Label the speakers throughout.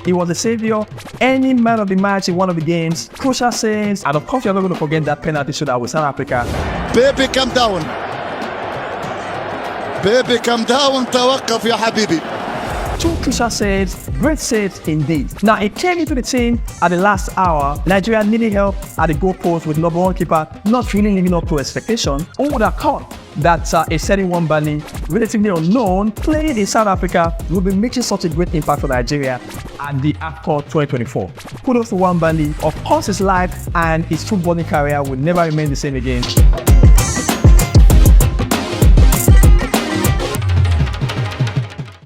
Speaker 1: He was the savior, any man of the match in one of the games, crucial saves, and of course you're not going to forget that penalty shootout with South Africa.
Speaker 2: Baby, calm down. Baby, calm down. توقف يا حبيبي.
Speaker 1: Two crucial saves, great saves indeed. Now, he came into the team at the last hour. Nigeria needed help at the goalpost with number one keeper not really living up to expectation. Who would have thought that a certain Wambali, relatively unknown, playing in South Africa, will be making such a great impact for Nigeria at the AFCON 2024. Kudos to Wambali. Of course, his life and his footballing career will never remain the same again.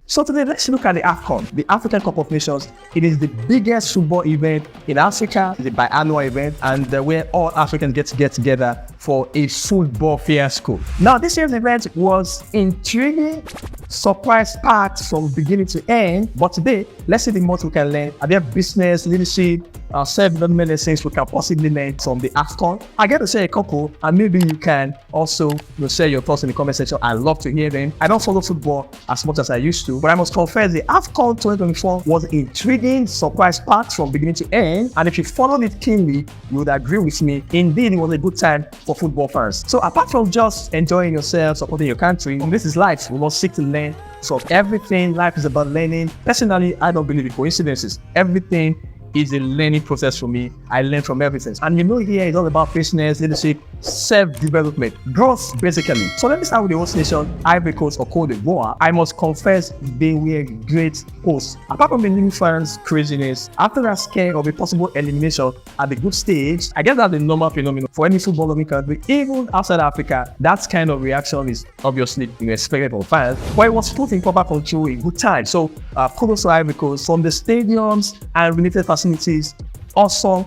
Speaker 1: So today, let's look at the AFCON, the African Cup of Nations. It is the biggest football event in Africa. It's a biannual event, and where all Africans get together for a football fiasco. Now, this year's event was intriguing, surprise-packed from beginning to end. But today, let's see the most we can learn. Are there business, leadership, self-development things we can possibly learn from the AFCON? I get to say a couple, and maybe you can also share your thoughts in the comment section. I love to hear them. I don't follow football as much as I used to, but I must confess the AFCON 2024 was intriguing, surprise-packed from beginning to end. And if you followed it keenly, you would agree with me. Indeed, it was a good time for football fans. So apart from just enjoying yourself, supporting your country, this is life. We must seek to learn from everything. Life is about learning. Personally, I don't believe in coincidences. Everything is a learning process for me. I learn from everything. And here it's all about business, leadership, self-development, growth, basically. So let me start with the host nation, Ivory Coast or Côte d'Ivoire. I must confess they were great hosts. Apart from the new fans' craziness, after that scare of a possible elimination at the group stage, I guess that's a normal phenomenon for any football loving country, even outside Africa. That kind of reaction is obviously expected from fans, but it was put in proper control in good time. So kudos to Ivory Coast from the stadiums and related facilities. Awesome.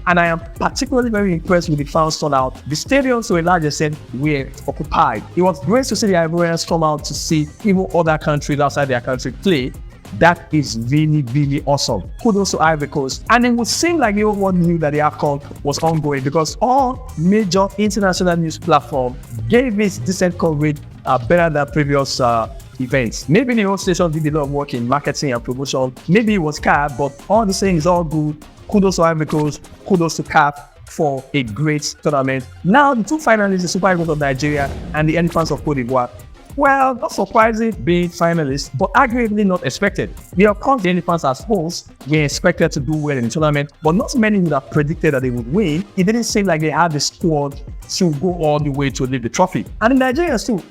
Speaker 1: And I am particularly very impressed with the fans turnout. The stadiums, to a large extent, were occupied. It was great to see the Ivorians come out to see even other countries outside their country play. That is really, really awesome. Kudos to Ivory Coast. And it would seem like everyone knew that the AFCON was ongoing because all major international news platforms gave it decent coverage better than previous events. Maybe the host station did a lot of work in marketing and promotion. Maybe it was CAF, but all the same is all good. Kudos to Ivory Coast, kudos to CAF for a great tournament. Now, the two finalists, the Super Eagles of Nigeria and the Elephants of Côte d'Ivoire. Well, not surprising being finalists, but arguably not expected. Of course, the Elephants as hosts were expected to do well in the tournament, but not many would have predicted that they would win. It didn't seem like they had the squad to go all the way to lift the trophy. And in Nigeria too,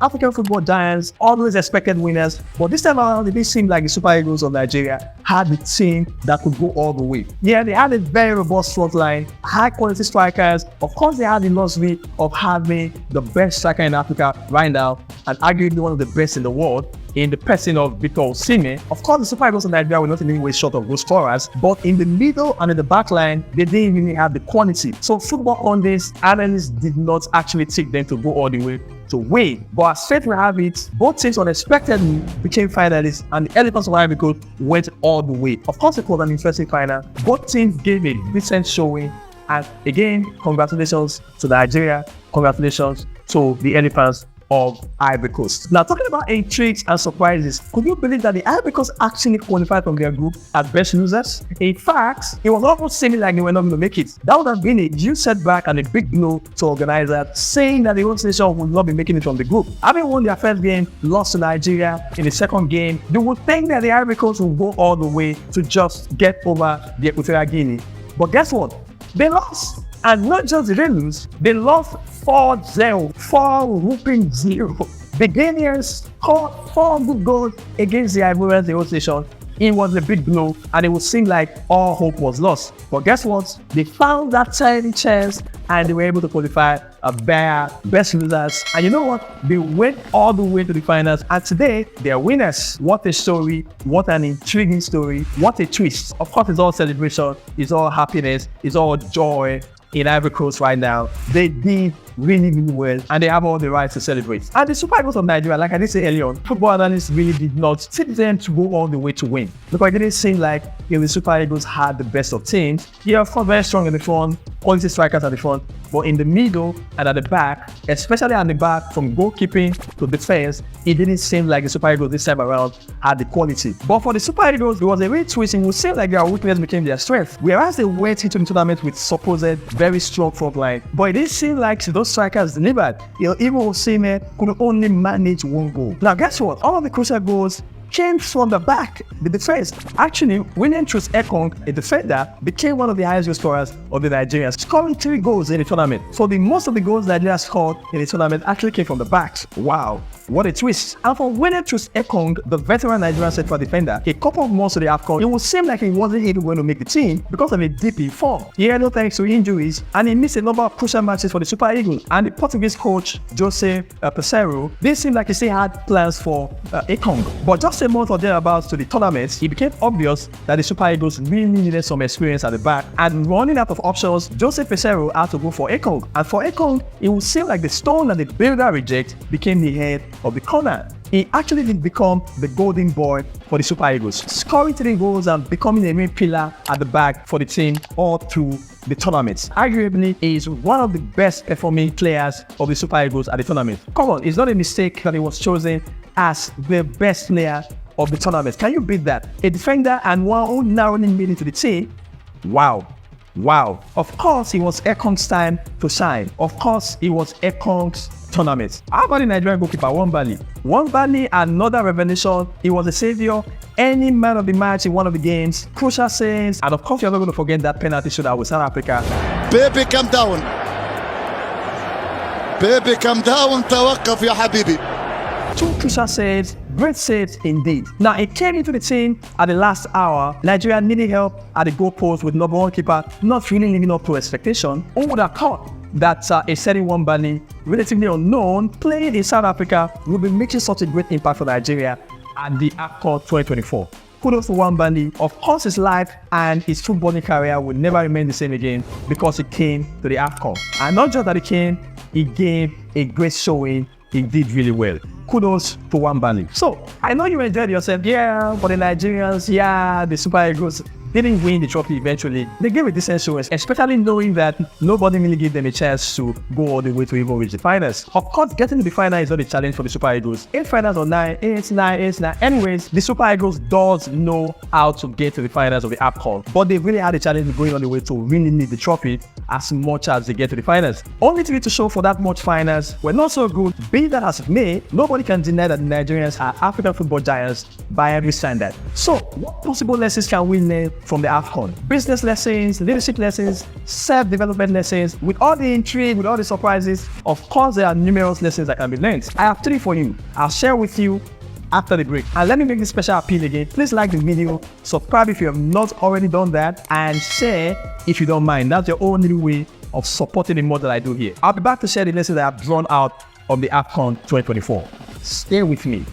Speaker 1: African football giants always expected winners, but this time around, it didn't seem like the Super Eagles of Nigeria had the team that could go all the way. They had a very robust front line, high quality strikers. Of course, they had the luxury of having the best striker in Africa right now, and arguably one of the best in the world, in the person of Victor Osimhen. Of course, the Super Eagles of Nigeria were not in any way short of goal scorers, but in the middle and in the back line, they didn't really have the quality. So football on this, analysts did not actually take them to go all the way to win. But as fate will have it, both teams unexpectedly became finalists, and the Elephants of Ivory Coast went all the way. Of course, it was an interesting final. Both teams gave a decent showing, and again, congratulations to Nigeria, congratulations to the Elephants of Ivory Coast. Now, talking about intrigues and surprises, could you believe that the Ivory Coast actually qualified from their group as best losers? In fact, it was almost seeming like they were not going to make it. That would have been a huge setback and a big blow to organizers, saying that the host nation would not be making it from the group. Having won their first game, lost to Nigeria in the second game, they would think that the Ivory Coast would go all the way to just get over the Equatorial Guinea. But guess what? They lost. And not just did they lose, they lost 4-0, 4-0. The Ghanaians scored 4 good goals against the Ivorians, the host nation. It was a big blow, and it would seem like all hope was lost. But guess what? They found that tiny chance, and they were able to qualify a best losers. And you know what? They went all the way to the finals, and today they're winners. What a story! What an intriguing story! What a twist! Of course, it's all celebration, it's all happiness, it's all joy in Ivory Coast right now. They did really, really well, and they have all the right to celebrate. And the Super Eagles of Nigeria, like I did say earlier on, football analysts really did not tip them to go all the way to win, because it didn't seem like the Super Eagles had the best of teams. Of course, very strong in the front, quality strikers at the front, but in the middle and at the back, especially at the back from goalkeeping to defense, it didn't seem like the Super Eagles this time around had the quality. But for the Super Eagles, it was a real twist. It would seem like their weakness became their strength. Whereas they went into the tournament with supposed very strong front line, but it didn't seem like those strikers delivered. Even Osimhen could only manage one goal. Now guess what? All of the crucial goals came from the back, the defense. Actually, relentless AFCON, a defender, became one of the highest goal scorers of the Nigerians, scoring 3 goals in the tournament. So most of the goals Nigeria scored in the tournament actually came from the backs. Wow, what a twist. And for relentless AFCON, the veteran Nigerian central defender, a couple of months to the AFCON, it would seem like he wasn't even going to make the team because of a dip in form. He had no thanks to injuries, and he missed a number of crucial matches for the Super Eagles. And the Portuguese coach, Jose Peseiro, didn't seem like he still had plans for AFCON. But just a month or thereabouts to the tournament, it became obvious that the Super Eagles really needed some experience at the back, and running out of options, Jose Peseiro had to go for AFCON. And for AFCON, it would seem like the stone that the builder reject became the head of the corner. He actually did become the golden boy for the Super Eagles, scoring 3 goals and becoming a main pillar at the back for the team all through the tournament. Arguably, he is one of the best performing players of the Super Eagles at the tournament. Come on, it's not a mistake that he was chosen as the best player of the tournament. Can you beat that? A defender and one who narrowly made into the team? Wow. Wow. Of course, it was AFCON's time to shine. Of course, it was AFCON's tournament. How about the Nigerian goalkeeper, Nwabali? Nwabali, another revelation. He was a savior. Any man of the match in one of the games. Crucial saves. And of course, you're not going to forget that penalty shootout with South Africa.
Speaker 2: Baby, calm down. Baby, calm down. توقف يا حبيبي.
Speaker 1: 2 crucial saves, great saves indeed. Now, it came into the team at the last hour. Nigeria needed help at the goal post with number 1 keeper not really living up to expectation. Who would have thought that a certain Nwabali, relatively unknown, playing in South Africa, will be making such a great impact for Nigeria at the AFCON 2024? Kudos to Nwabali. Of course, his life and his footballing career will never remain the same again because he came to the AFCON. And not just that he came, he gave a great showing. He did really well. Kudos to Nwabali. So, I know you enjoyed yourself. Yeah, for the Nigerians, yeah, the Super Eagles didn't win the trophy eventually. They gave a decent show, especially knowing that nobody really gave them a chance to go all the way to even reach the finals. Of course, getting to the final is not a challenge for the Super Eagles. 8 finals or 9, 8, 9, 8, 9. Anyways, the Super Eagles does know how to get to the finals of the AFCON, but they really had a challenge of going all the way to really need the trophy as much as they get to the finals. Only to show for that much finals were not so good. Be that as it may, nobody can deny that the Nigerians are African football giants by every standard. So, what possible lessons can we learn from the AFCON? Business lessons, leadership lessons, self-development lessons. With all the intrigue, with all the surprises, of course there are numerous lessons that can be learned. I have 3 for you. I'll share with you after the break. And let me make this special appeal again. Please like the video, subscribe if you have not already done that, and share if you don't mind. That's your only way of supporting the model I do here. I'll be back to share the lessons that I've drawn out of the AFCON 2024. Stay with me.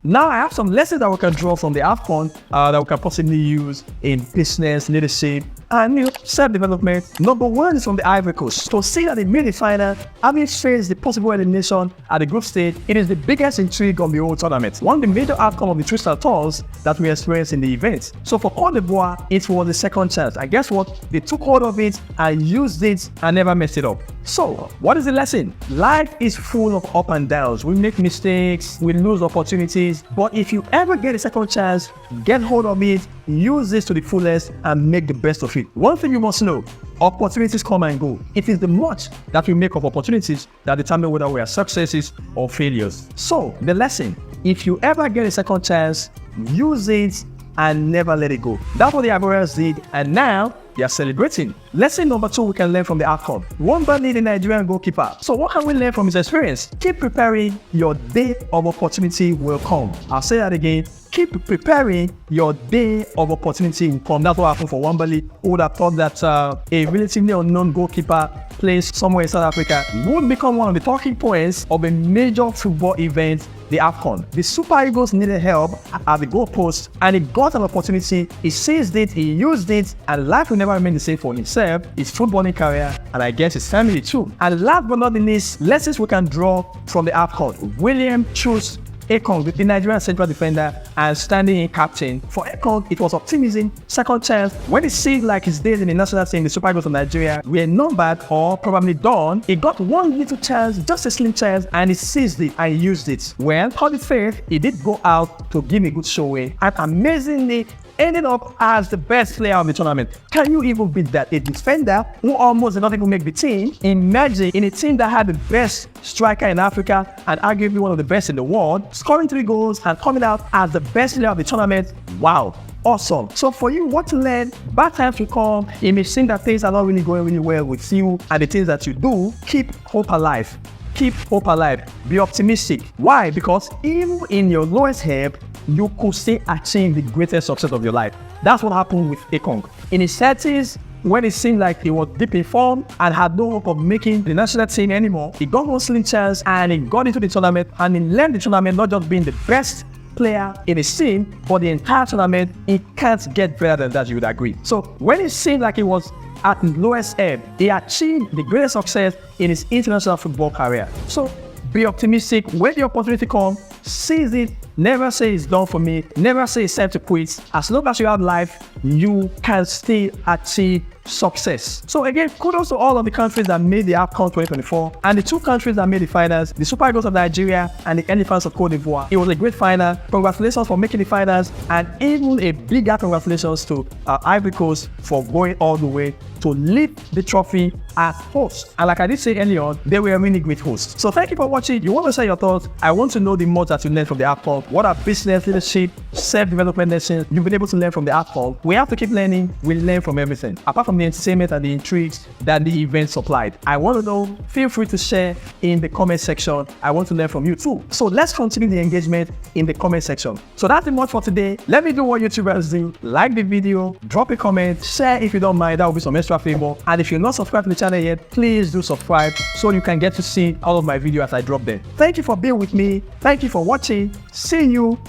Speaker 1: Now I have some lessons that we can draw from the AFCON that we can possibly use in business, leadership, and self-development. Number 1 is from the Ivory Coast. To see that they made the final, having faced the possible elimination at the group stage, it is the biggest intrigue on the whole tournament. One of the major outcome of the Crystal Tours that we experienced in the event. So for Côte d'Ivoire, it was the second chance. And guess what? They took hold of it and used it and never messed it up. So, what is the lesson? Life is full of up and downs. We make mistakes, we lose opportunities, but if you ever get a second chance, get hold of it, use this to the fullest and make the best of it. One thing you must know, opportunities come and go. It is the much that we make of opportunities that determine whether we are successes or failures. So, the lesson, if you ever get a second chance, use it and never let it go. That's what the Ivorians did, and now they are celebrating. Lesson number 2 we can learn from the AFCON. Nwabali, the Nigerian goalkeeper. So what can we learn from his experience? Keep preparing, your day of opportunity will come. I'll say that again. Keep preparing, your day of opportunity will come. That's what happened for Nwabali. Who would have thought that a relatively unknown goalkeeper plays somewhere in South Africa would become one of the talking points of a major football event, the AFCON. The Super Eagles needed help at the goalpost, and he got an opportunity. He seized it, he used it, and life will never remain the same for himself, his footballing career, and I guess his family too. And last but not the least, lessons we can draw from the AFCON. William chose AFCON, the Nigerian central defender and standing in captain. For AFCON, it was optimism, second chance. When it seemed like his days in the national team, the Super Eagles of Nigeria, were numbered or probably done, he got one little chance, just a slim chance, and he seized it and used it. Well, on the faith, he did go out to give a good showing, and amazingly, ended up as the best player of the tournament. Can you even beat that? A defender who almost did not even make the team, emerging in a team that had the best striker in Africa and arguably one of the best in the world, scoring 3 goals and coming out as the best player of the tournament. Wow. Awesome. So for you, what to learn? Bad times will come. It may seem that things are not really going really well with you, and the things that you do, keep hope alive. Keep hope alive. Be optimistic. Why? Because even in your lowest ebb, you could still achieve the greatest success of your life. That's what happened with AFCON. In his 30s, when it seemed like he was deep in form and had no hope of making the national team anymore, he got one slim chance and he got into the tournament, and he learned the tournament not just being the best player in his team, but the entire tournament. He can't get better than that, you would agree. So when it seemed like he was at the lowest ebb, he achieved the greatest success in his international football career. So be optimistic. When the opportunity comes, seize it. Never say it's done for me. Never say it's time to quit. As long as you have life, you can still achieve success. So again, kudos to all of the countries that made the AFCON 2024 and the 2 countries that made the finals, the Super Eagles of Nigeria and the Elephants of Cote d'Ivoire. It was a great final. Congratulations for making the finals, and even a bigger congratulations to Ivory Coast for going all the way to lift the trophy as hosts. And like I did say earlier, they were a really great hosts. So thank you for watching. You want to share your thoughts? I want to know the most that you learned from the AFCON. What are business, leadership, self-development lessons you've been able to learn from the AFCON? We have to keep learning. We learn from everything. Apart from the entertainment and the intrigues that the event supplied. I want to know. Feel free to share in the comment section. I want to learn from you too. So let's continue the engagement in the comment section. So that's the much for today. Let me do what YouTubers do. Like the video, drop a comment, share if you don't mind. That will be some extra favor. And if you're not subscribed to the channel yet, please do subscribe so you can get to see all of my videos as I drop them. Thank you for being with me. Thank you for watching. See you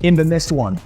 Speaker 1: in the next one.